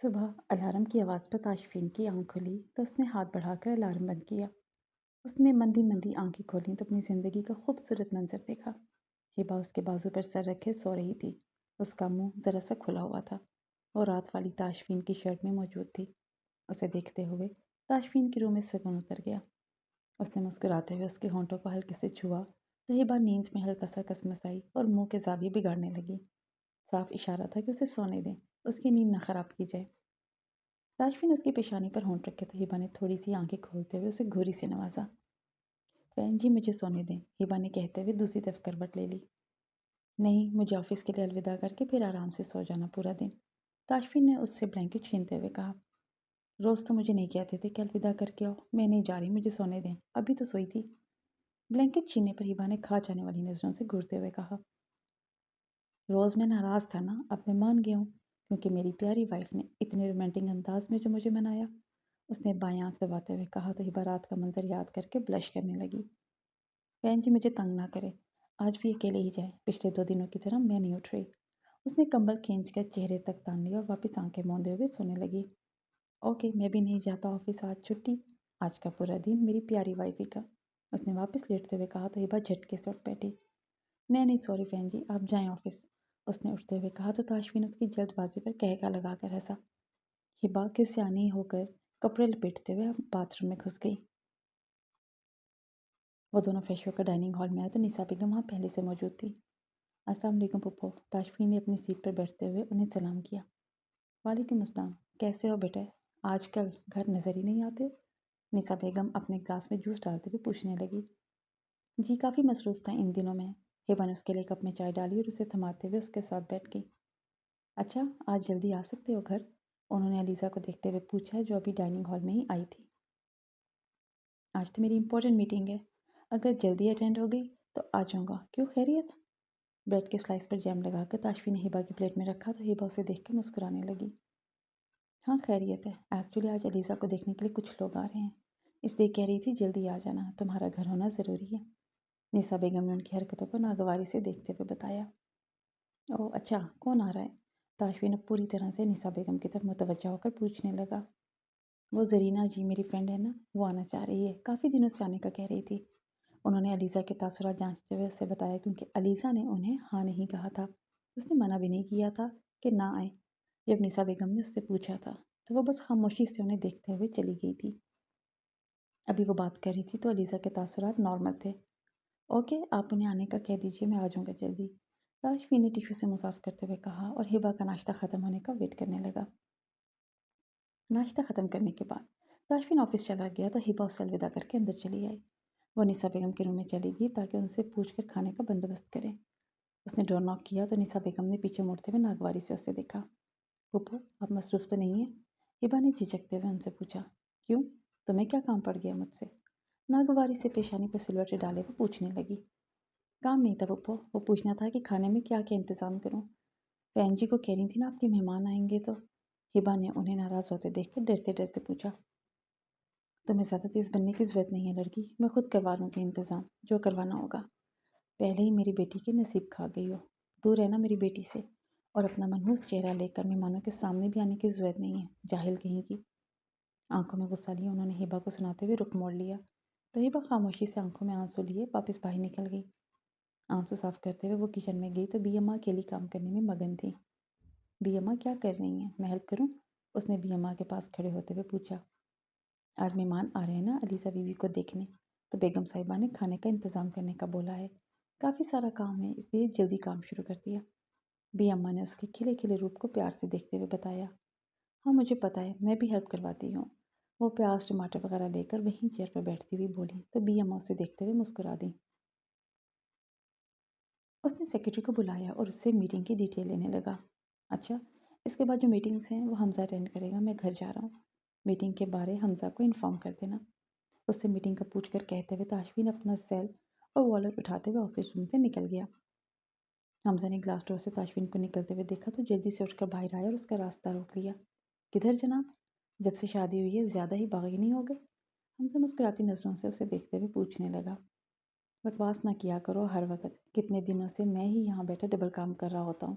صبح الارم کی آواز پر تاشفین کی آنکھ کھلی تو اس نے ہاتھ بڑھا کر الارم بند کیا۔ اس نے مندی مندی آنکھیں کھولیں تو اپنی زندگی کا خوبصورت منظر دیکھا۔ ہبا اس کے بازو پر سر رکھے سو رہی تھی۔ اس کا منہ ذرا سا کھلا ہوا تھا اور رات والی تاشفین کی شرٹ میں موجود تھی۔ اسے دیکھتے ہوئے تاشفین کی روح میں سکون اتر گیا۔ اس نے مسکراتے ہوئے اس کے ہونٹوں کو ہلکے سے چھوا تو ہبا نیند میں ہلکا سا کسمسائی اور منہ کے زاویے بگاڑنے لگی۔ صاف اشارہ تھا کہ اسے سونے دیں، اس کی نیند نہ خراب کی جائے۔ تاشفین اس کی پیشانی پر ہونٹ رکھے تو ہبا نے تھوڑی سی آنکھیں کھولتے ہوئے اسے گھوری سے نوازا۔ بہن جی مجھے سونے دیں، ہبا نے کہتے ہوئے دوسری طرف کروٹ لے لی۔ نہیں، مجھے آفس کے لیے الوداع کر کے پھر آرام سے سو جانا پورا دن، تاشفین نے اس سے بلینکٹ چھینتے ہوئے کہا۔ روز تو مجھے نہیں کہتے تھے کہ الوداع کر کے آؤ، میں نہیں جا رہی، مجھے سونے دیں، ابھی تو سوئی تھی۔ بلینکٹ چھیننے پر ہبا نے کھا جانے والی نظروں سے گھورتے ہوئے کہا۔ روز میں ناراض تھا نا، اب میں مان گیا ہوں، کیونکہ میری پیاری وائف نے اتنے رومانٹک انداز میں جو مجھے منایا۔ اس نے بائیں آنکھ دباتے ہوئے کہا تو ہبا رات کا منظر یاد کر کے بلش کرنے لگی۔ بہن جی مجھے تنگ نہ کرے، آج بھی اکیلے ہی جائے، پچھلے 2 دنوں کی طرح میں نہیں اٹھ رہی۔ اس نے کمبل کھینچ کر چہرے تک تان لیا اور واپس آنکھیں موندے ہوئے سونے لگی۔ اوکے، میں بھی نہیں جاتا آفس، آج چھٹی، آج کا پورا دن میری پیاری وائفی کا۔ اس نے واپس لیٹتے ہوئے کہا تو ہبا جھٹکے سے اٹھ بیٹھی۔ میں نہیں سوری بہن جی، آپ جائیں آفس، اس نے اٹھتے ہوئے کہا تو تاشفین اس کی جلد بازی پر کہکا لگا کر ہنسا۔ ہبا کے سیانی ہو کر کپڑے لپیٹتے ہوئے باتھ روم میں گھس گئی۔ وہ دونوں فریش ہو کر ڈائننگ ہال میں آئے تو نسا بیگم وہاں پہلے سے موجود تھی۔ السلام علیکم پھپھو، تاشفین نے اپنی سیٹ پر بیٹھتے ہوئے انہیں سلام کیا۔ وعلیکم السلام، کیسے ہو بیٹے؟ آج کل گھر نظر ہی نہیں آتے؟ نسا بیگم اپنے گلاس میں جوس ڈالتے ہوئے پوچھنے لگی۔ جی کافی مصروف تھا ان دنوں میں، ہبا نے اس کے لیے کپ میں چائے ڈالی اور اسے تھماتے ہوئے اس کے ساتھ بیٹھ گئی۔ اچھا، آج جلدی آ سکتے ہو گھر؟ انہوں نے علیزہ کو دیکھتے ہوئے پوچھا جو ابھی ڈائننگ ہال میں ہی آئی تھی۔ آج تو میری امپورٹنٹ میٹنگ ہے، اگر جلدی اٹینڈ ہو گئی تو آ جاؤں گا، کیوں خیریت؟ بریڈ کے سلائس پر جیم لگا کر تاشفین نے ہبا کی پلیٹ میں رکھا تو ہبا اسے دیکھ کر مسکرانے لگی۔ ہاں خیریت ہے، ایکچولی آج علیزہ کو دیکھنے کے لیے کچھ لوگ آ رہے ہیں، اس لیے کہہ رہی تھی جلدی آ جانا، تمہارا گھر ہونا ضروری ہے، نسا بیگم نے ان کی حرکتوں کو ناگواری سے دیکھتے ہوئے بتایا۔ اوہ اچھا، کون آ رہا ہے؟ تاشفین اب پوری طرح سے نسا بیگم کی طرف متوجہ ہو کر پوچھنے لگا۔ وہ زرینہ جی میری فرینڈ ہے نا، وہ آنا چاہ رہی ہے، کافی دنوں سے آنے کا کہہ رہی تھی، انہوں نے علیزہ کے تاثرات جانچتے ہوئے اسے بتایا کیونکہ علیزہ نے انہیں ہاں نہیں کہا تھا، اس نے منع بھی نہیں کیا تھا کہ نہ آئے۔ جب نسا بیگم نے اس سے پوچھا تھا تو وہ بس خاموشی سے انہیں دیکھتے ہوئے چلی گئی تھی۔ ابھی وہ بات کر رہی تھی تو علیزہ کے تاثرات نارمل تھے۔ اوکے، آپ انہیں آنے کا کہہ دیجیے، میں آ جاؤں گا جلدی، تاشفین نے ٹیشو سے منہ صاف کرتے ہوئے کہا اور ہبا کا ناشتہ ختم ہونے کا ویٹ کرنے لگا۔ ناشتہ ختم کرنے کے بعد تاشفین آفس چلا گیا تو ہبا اس سے الوداع کر کے اندر چلی آئی۔ وہ نسا بیگم کے روم میں چلی گئی تاکہ ان سے پوچھ کر کھانے کا بندوبست کرے۔ اس نے ڈور ناک کیا تو نسا بیگم نے پیچھے مڑتے ہوئے ناگواری سے اسے دیکھا۔ پھپھو، آپ مصروف تو نہیں ہیں؟ ہبا نے جھجکتے ہوئے ان سے پوچھا۔ کیوں، تمہیں کیا کام پڑ گیا مجھ سے؟ ناگواری سے پیشانی پر سلوٹے ڈالے وہ پوچھنے لگی۔ کام نہیں تھا پھپھو، وہ پوچھنا تھا کہ کھانے میں کیا کیا انتظام کروں؟ بہن جی کو کہہ رہی تھی نا آپ کے مہمان آئیں گے تو؟ ہبا نے انہیں ناراض ہوتے دیکھ کر ڈرتے ڈرتے پوچھا۔ تمہیں زیادہ تیز بننے کی ضرورت نہیں ہے لڑکی، میں خود کروا لوں گی انتظام، جو کروانا ہوگا۔ پہلے ہی میری بیٹی کے نصیب کھا گئی ہو، دور رہنا میری بیٹی سے، اور اپنا منحوس چہرہ لے کر مہمانوں کے سامنے بھی آنے کی ضرورت نہیں ہے، جاہل کہیں کی۔ آنکھوں میں غصہ لیے انہوں نے ہبا کو سناتے ہوئے رخ موڑ لیا تو ہبا خاموشی سے آنکھوں میں آنسو لیے واپس باہر نکل گئی۔ آنسو صاف کرتے ہوئے وہ کچن میں گئی تو بی اماں اکیلی کام کرنے میں مگن تھی۔ بی اماں کیا کر رہی ہیں، میں ہیلپ کروں؟ اس نے بی اماں کے پاس کھڑے ہوتے ہوئے پوچھا۔ آج مہمان آ رہے ہیں نا علیزہ بیوی کو دیکھنے، تو بیگم صاحبہ نے کھانے کا انتظام کرنے کا بولا ہے، کافی سارا کام ہے اس لیے جلدی کام شروع کر دیا، بی اماں نے اس کے کھلے کھلے روپ کو پیار سے دیکھتے ہوئے بتایا۔ ہاں مجھے پتہ ہے، میں بھی ہیلپ کرواتی ہوں، وہ پیاز ٹماٹر وغیرہ لے کر وہیں چیئر پر بیٹھتی ہوئی بولی تو بی اماں اسے دیکھتے ہوئے مسکرا دیں۔ اس نے سیکرٹری کو بلایا اور اس سے میٹنگ کی ڈیٹیل لینے لگا۔ اچھا، اس کے بعد جو میٹنگز ہیں وہ حمزہ اٹینڈ کرے گا، میں گھر جا رہا ہوں، میٹنگ کے بارے حمزہ کو انفارم کر دینا، اس سے میٹنگ کا پوچھ کر کہتے ہوئے تاشفین اپنا سیل اور والٹ اٹھاتے ہوئے آفس روم سے نکل گیا۔ حمزہ نے گلاس ڈور سے تاشفین کو نکلتے ہوئے دیکھا تو جلدی سے اٹھ کر باہر آیا اور اس کا راستہ روک لیا۔ کدھر جناب، جب سے شادی ہوئی ہے زیادہ ہی باغی نہیں ہو گئے؟ حمزہ مسکراتی نظروں سے اسے دیکھتے ہوئے پوچھنے لگا۔ بکواس نہ کیا کرو ہر وقت، کتنے دنوں سے میں ہی یہاں بیٹھا ڈبل کام کر رہا ہوتا ہوں،